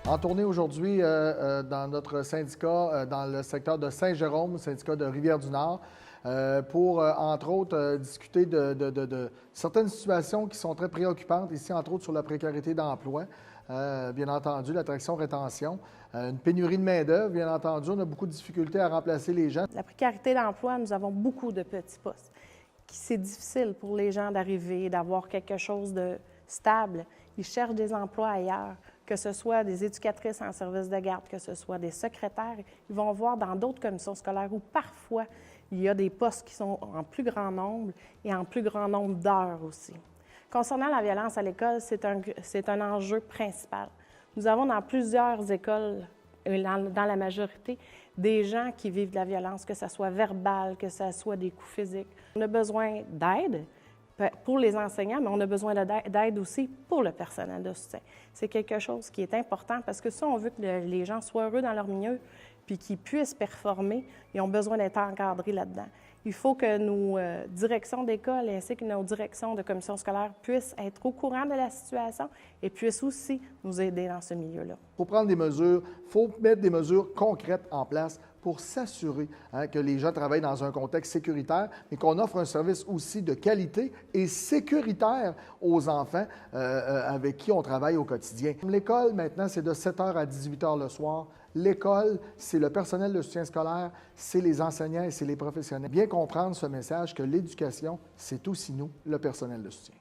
En tournée aujourd'hui dans notre syndicat, dans le secteur de Saint-Jérôme, syndicat de Rivière-du-Nord, pour, entre autres, discuter de certaines situations qui sont très préoccupantes ici, entre autres sur la précarité d'emploi, bien entendu, l'attraction-rétention, une pénurie de main-d'œuvre, bien entendu, on a beaucoup de difficultés à remplacer les gens. La précarité d'emploi, nous avons beaucoup de petits postes. C'est difficile pour les gens d'arriver, d'avoir quelque chose de stable. Ils cherchent des emplois ailleurs, que ce soit des éducatrices en service de garde, que ce soit des secrétaires. Ils vont voir dans d'autres commissions scolaires où parfois il y a des postes qui sont en plus grand nombre et en plus grand nombre d'heures aussi. Concernant la violence à l'école, c'est un enjeu principal. Nous avons dans plusieurs écoles, dans la majorité, des gens qui vivent de la violence, que ce soit verbale, que ce soit des coups physiques. On a besoin d'aide pour les enseignants, mais on a besoin d'aide aussi pour le personnel de soutien. C'est quelque chose qui est important parce que si on veut que les gens soient heureux dans leur milieu puis qu'ils puissent performer, ils ont besoin d'être encadrés là-dedans. Il faut que nos directions d'école ainsi que nos directions de commission scolaire puissent être au courant de la situation et puissent aussi nous aider dans ce milieu-là. Il faut prendre des mesures, il faut mettre des mesures concrètes en place pour s'assurer que les gens travaillent dans un contexte sécuritaire, mais qu'on offre un service aussi de qualité et sécuritaire aux enfants avec qui on travaille au quotidien. L'école, maintenant, c'est de 7h à 18h le soir. L'école, c'est le personnel de soutien scolaire, c'est les enseignants et c'est les professionnels. Bien comprendre ce message que l'éducation, c'est aussi nous, le personnel de soutien.